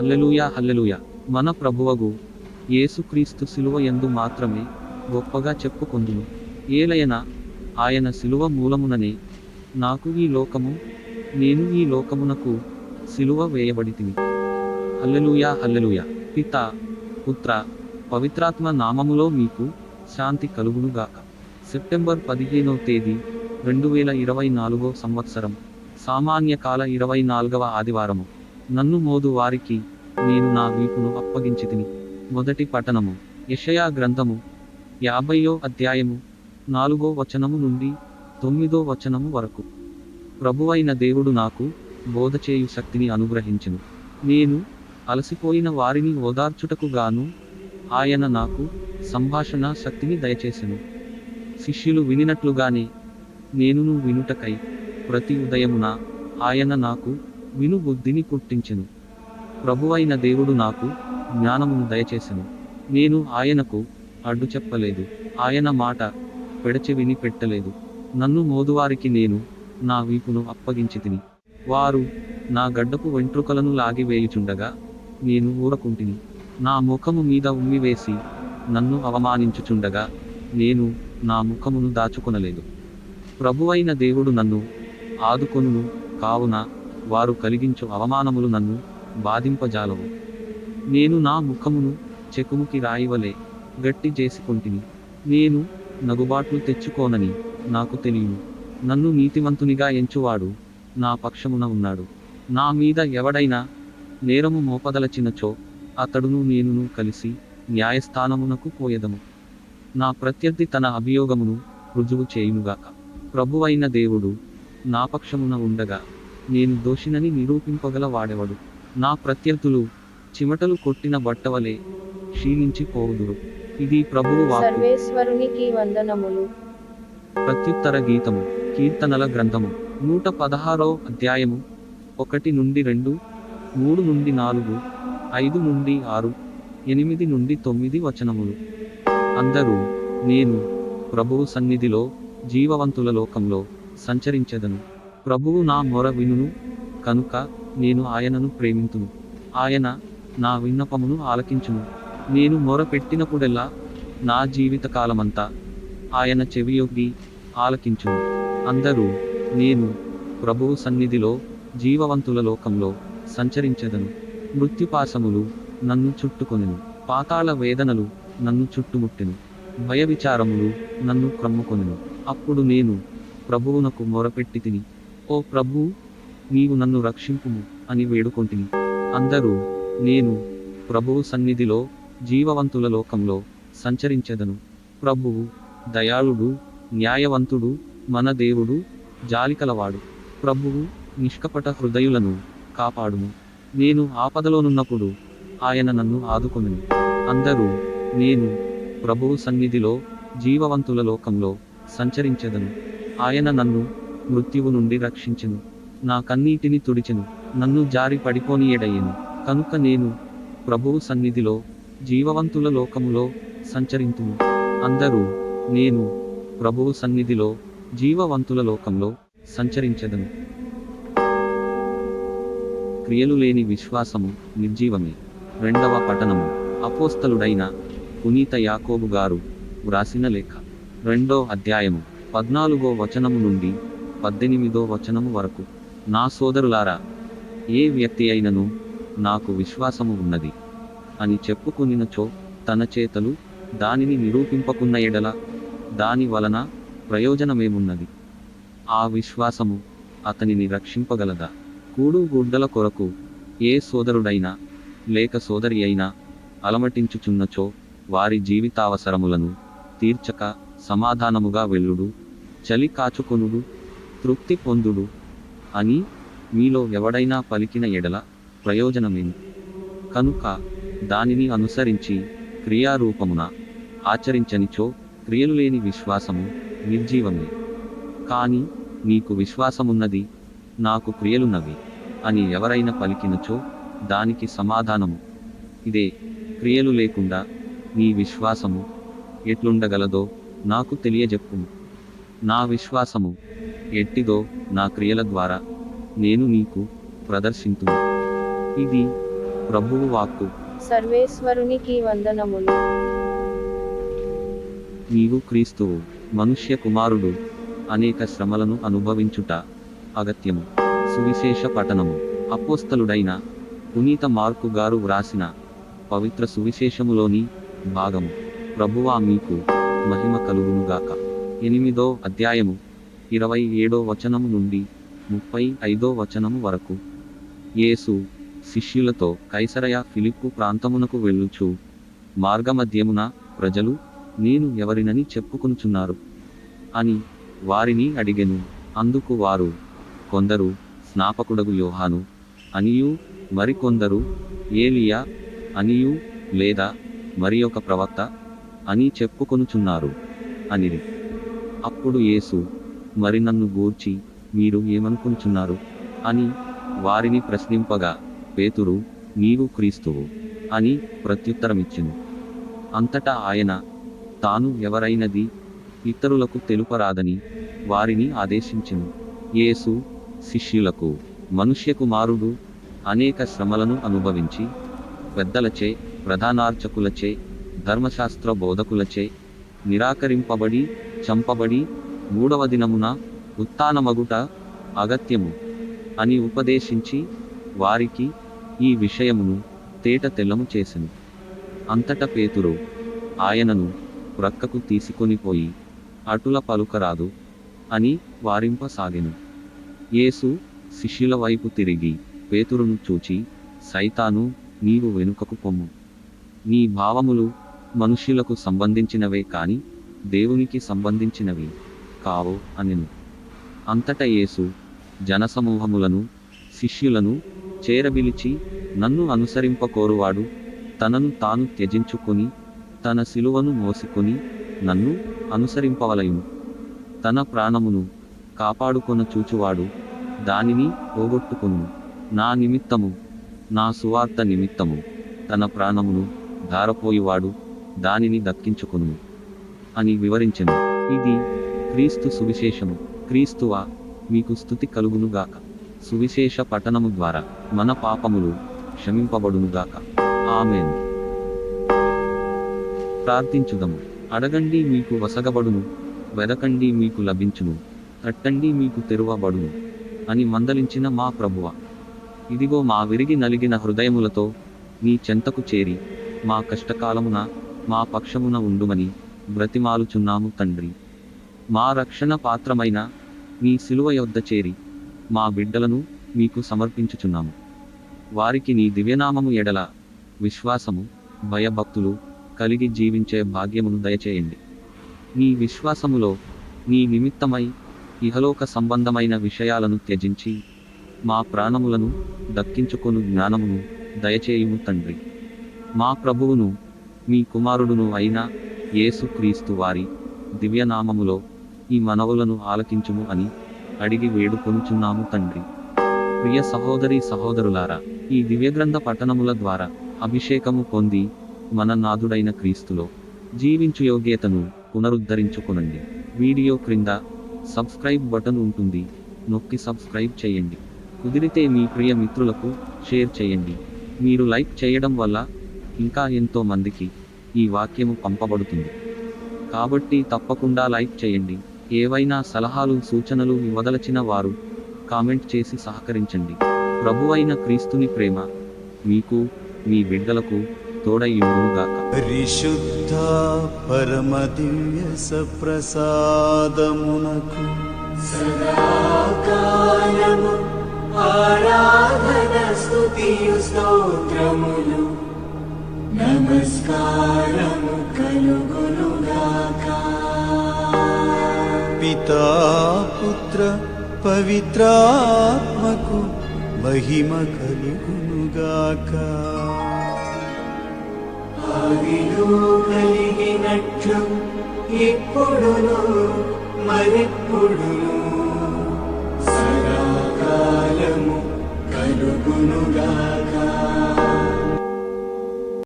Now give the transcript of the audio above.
హల్లెలూయా హల్లెలూయా. మన ప్రభువగు యేసుక్రీస్తు శిలువ యందు మాత్రమే గొప్పగా చెప్పుకొందును. ఏలయన ఆయన శిలువ మూలముననే నాకు ఈ లోకము, నేను ఈ లోకమునకు శిలువ వేయబడితిని. హల్లెలూయా హల్లెలూయా. పితా, పుత్ర, పవిత్రాత్మ నామములో మీకు శాంతి కలుగునుగాక. సెప్టెంబర్ 15వ తేదీ 2024 సంవత్సరం. సామాన్య కాల 24వ ఆదివారము. నన్ను మోదు వారికి నేను నా వీపును అప్పగించితిని. మొదటి పఠనము యెషయా గ్రంథము 50వ అధ్యాయము 4వ వచనము నుండి 9వ వచనము వరకు. ప్రభువైన దేవుడు నాకు బోధచేయు శక్తిని అనుగ్రహించెను. నేను అలసిపోయిన వారిని ఓదార్చుటకు గాను ఆయన నాకు సంభాషణ శక్తిని దయచేసెను. శిష్యులు వినినట్లుగానే నేనును వినుటకై ప్రతి ఉదయమున ఆయన నాకు విను బుద్ధిని పుట్టించెను. ప్రభువైన దేవుడు నాకు జ్ఞానమును దయచేసెను. నేను ఆయనకు అడ్డు చెప్పలేదు, ఆయన మాట పెడచెవిని పెట్టలేదు. నన్ను మోదువారికి నేను నా వీపును అప్పగించితిని. వారు నా గడ్డపు వెంట్రుకలను లాగివేయుచుండగా నేను ఊరకుంటిని. నా ముఖము మీద ఉమ్మివేసి నన్ను అవమానించుచుండగా నేను నా ముఖమును దాచుకొనలేదు. ప్రభువైన దేవుడు నన్ను ఆదుకొనును కావున వారు కలిగించు అవమానములు నన్ను బాధింపజాలవు. నేను నా ముఖమును చెకుముకి రాయివలే గట్టి చేసుకొంటిని. నేను నగుబాట్లు తెచ్చుకోనని నాకు తెలియను. నన్ను నీతిమంతునిగా ఎంచువాడు నా పక్షమున ఉన్నాడు. నా మీద ఎవడైనా నేరము మోపదలచినచో అతడును నేనును కలిసి న్యాయస్థానమునకు పోయెదము. నా ప్రత్యర్థి తన అభియోగమును రుజువు చేయునుగాక. ప్రభువైన దేవుడు నా పక్షమున ఉండగా నేను దోషినని నిరూపింపగల వాడెవడు? నా ప్రత్యర్థులు చిమటలు కొట్టిన బట్టవలే క్షీణించి పోవుదురు. ఇది ప్రభువు వాక్కు. సర్వేశ్వరునికి వందనములు. ప్రత్యుత్తర గీతము. కీర్తనల గ్రంథము 116వ అధ్యాయము 1 నుండి 2, 3 నుండి 4, 5 నుండి 6, 8 నుండి 9 వచనములు. అందరూ నేను ప్రభువు సన్నిధిలో జీవవంతుల లోకంలో సంచరించెదను. ప్రభువు నా మొర వినును కనుక నేను ఆయనను ప్రేమింతును. ఆయన నా విన్నపమును ఆలకించును. నేను మొర పెట్టినప్పుడెల్లా నా జీవితకాలమంతా ఆయన చెవియొగ్గి ఆలకించును. అందరూ నేను ప్రభువు సన్నిధిలో జీవవంతుల లోకంలో సంచరించెదను. మృత్యుపాశములు నన్ను చుట్టుకొనెను. పాతాళ వేదనలు నన్ను చుట్టుముట్టెను. భయవిచారములు నన్ను క్రమ్ముకొనెను. అప్పుడు నేను ప్రభువునకు మొరపెట్టితిని. ఓ ప్రభూ, నీవు నన్ను రక్షింపుము అని వేడుకొంటిని. అందరూ నేను ప్రభువు సన్నిధిలో జీవవంతుల లోకంలో సంచరించెదను. ప్రభువు దయాళుడు, న్యాయవంతుడు, మన దేవుడు జాలికలవాడు. ప్రభువు నిష్కపట హృదయులను కాపాడును. నేను ఆపదలోనున్నప్పుడు ఆయన నన్ను ఆదుకొనెను. అందరూ నేను ప్రభువు సన్నిధిలో జీవవంతుల లోకంలో సంచరించెదను. ఆయన నన్ను మృత్యువు నుండి రక్షించెను. నా కన్నీటిని తుడిచెను. నన్ను జారి పడిపోనీయడయ్యెను. కనుక నేను ప్రభువు సన్నిధిలో జీవవంతుల లోకములో సంచరింతును. అందరూ నేను ప్రభువు సన్నిధిలో జీవవంతుల లోకంలో సంచరించెదను. క్రియలు లేని విశ్వాసము నిర్జీవమే. 2వ పఠనము. అపోస్తలుడైన పునీత యాకోబు గారు వ్రాసిన లేఖ. 2వ అధ్యాయము 14వ వచనము నుండి 18వ వచనము వరకు. నా సోదరులారా, ఏ వ్యక్తి అయినను నాకు విశ్వాసము ఉన్నది అని చెప్పుకొనినచో తన చేతలు దానిని నిరూపింపకున్న ఎడల దాని వలన ప్రయోజనమేమున్నది? ఆ విశ్వాసము అతనిని రక్షింపగలదా? కూడు గుడ్డల కొరకు ఏ సోదరుడైనా లేక సోదరి అయినా అలమటించుచున్నచో వారి జీవితావసరములను తీర్చక సమాధానముగా వెళ్ళుడు, చలి కాచుకొనుడు, తృప్తి పొందుడు అని మీలో ఎవడైనా పలికిన ఎడల ప్రయోజనమేమి? కనుక దానిని అనుసరించి క్రియారూపమున ఆచరించనిచో క్రియలు లేని విశ్వాసము నిర్జీవమే. కాని నీకు విశ్వాసమున్నది, నాకు క్రియలున్నవి అని ఎవరైనా పలికినచో దానికి సమాధానము ఇదే: క్రియలు లేకుండా నీ విశ్వాసము ఎట్లుండగలదో నాకు తెలియజెప్పుము. నా విశ్వాసము ఎట్టిదో నా క్రియల ద్వారా నేను నీకు ప్రదర్శింతును. ఇది ప్రభువు వాక్కు. సర్వేశ్వరునికి వందనములు. నీవు క్రీస్తువు, మనుష్య కుమారుడు, అనేక శ్రమలను అనుభవించుట అగత్యము. సువిశేష పఠనము. అపోస్తలుడైన పునీత మార్కు గారు వ్రాసిన పవిత్ర సువిశేషములోని భాగము. ప్రభువా మీకు మహిమ కలుగునుగాక. 8వ అధ్యాయము 27వ వచనము నుండి 35వ వచనము వరకు. యేసు శిష్యులతో కైసరయ ఫిలిప్పు ప్రాంతమునకు వెళ్ళుచు మార్గమధ్యమున ప్రజలు నేను ఎవరినని చెప్పుకొనుచున్నారు అని వారిని అడిగెను. అందుకు వారు, కొందరు స్నాపకుడగు యోహాను అనియు, మరికొందరు ఏలియా అనియు, లేదా మరి ఒక ప్రవక్త అని చెప్పుకొనుచున్నారు అనిరి. అప్పుడు యేసు, మరి నన్ను గూర్చి మీరు ఏమనుకుంటున్నారు అని వారిని ప్రశ్నింపగా, పేతురు, నీవు క్రీస్తువు అని ప్రత్యుత్తరమిచ్చెను. అంతటా ఆయన తాను ఎవరైనది ఇతరులకు తెలుపరాదని వారిని ఆదేశించెను. యేసు శిష్యులకు, మనుష్య కుమారుడు అనేక శ్రమలను అనుభవించి పెద్దలచే, ప్రధానార్చకులచే, ధర్మశాస్త్ర బోధకులచే నిరాకరింపబడి చంపబడి 3వ దినమున ఉత్థానమగుట అగత్యము అని ఉపదేశించి వారికి ఈ విషయమును తేట తెల్లము చేసెను. అంతట పేతురు ఆయనను ప్రక్కకు తీసుకొనిపోయి, అటుల పలుకరాదు అని వారింపసాగెను. యేసు శిష్యుల వైపు తిరిగి పేతురును చూచి, సైతాను, నీవు వెనుకకు పొమ్ము. నీ భావములు మనుష్యులకు సంబంధించినవే కాని దేవునికి సంబంధించినవి కావు అనెను. అంతట యేసు జనసమూహములను శిష్యులను చేరబిలిచి, నన్ను అనుసరింపకోరువాడు తనను తాను త్యజించుకొని తన శిలువను మోసికొని నన్ను అనుసరింపవలయును. తన ప్రాణమును కాపాడుకొన చూచువాడు దానిని పోగొట్టుకొను. నా నిమిత్తము, నా సువార్త నిమిత్తము తన ప్రాణమును ధారపోయువాడు దానిని దక్కించుకొను అని వివరించెను. ఇది క్రీస్తు సువిశేషము. క్రీస్తువా, మీకు స్తుతి కలుగునుగాక. సువిశేష పఠనము ద్వారా మన పాపములు క్షమింపబడునుగాక. ఆమేన్. ప్రార్థించుదము. అడగండి మీకు వసగబడును, వెదకండి మీకు లభించును, తట్టండి మీకు తెరువబడును అని మందలించిన మా ప్రభువా, ఇదిగో మా విరిగి నలిగిన హృదయములతో నీ చెంతకు చేరి మా కష్టకాలమున మా పక్షమున ఉండుమని బ్రతిమాలుచున్నాము తండ్రి. మా రక్షణ పాత్రమైన నీ శిలువ యొద్ద చేరి మా బిడ్డలను మీకు సమర్పించుచున్నాము. వారికి నీ దివ్యనామము ఎడల విశ్వాసము, భయభక్తులు కలిగి జీవించే భాగ్యమును దయచేయండి. నీ విశ్వాసములో నీ నిమిత్తమై ఇహలోక సంబంధమైన విషయాలను త్యజించి మా ప్రాణములను దక్కించుకొను జ్ఞానమును దయచేయుము తండ్రి. మా ప్రభువును మీ కుమారుడును అయిన యేసు క్రీస్తు వారి దివ్యనామములో ఈ మనవులను ఆలకించుము అని అడిగి వేడుకొనుచున్నాము తండ్రి. ప్రియ సహోదరి సహోదరులారా, ఈ దివ్యగ్రంథ పఠనముల ద్వారా అభిషేకము పొంది మన నాథుడైన క్రీస్తులో జీవించు యోగ్యతను పునరుద్ధరించుకొనండి. వీడియో క్రింద సబ్స్క్రైబ్ బటన్ ఉంటుంది, నొక్కి సబ్స్క్రైబ్ చేయండి. కుదిరితే మీ ప్రియ మిత్రులకు షేర్ చేయండి. మీరు లైక్ చేయడం వల్ల ఇంకా ఎంతో మందికి ఈ వాక్యము పంపబడుతుంది. కాబట్టి తప్పకుండా లైక్ చేయండి. ఏవైనా సలహాలు సూచనలు ఇవ్వదలచిన వారు కామెంట్ చేసి సహకరించండి. ప్రభువైన క్రీస్తుని ప్రేమ మీకు, మీ బిడ్డలకు తోడైయుండుగాక. పరిశుద్ధ పరమ దివ్య సప్రసాదమునకు సదాకాలము ఆరాధన స్తుతియు స్తోత్రములు నమస్కారము కలుగునుగాక. పితా పుత్ర పవిత్రాత్మకు మహిమ కలుగునుగాక. ఆదిలో కలిగినట్లు ఇప్పుడును మరెప్పుడును సదాకాలము కలుగునుగాక.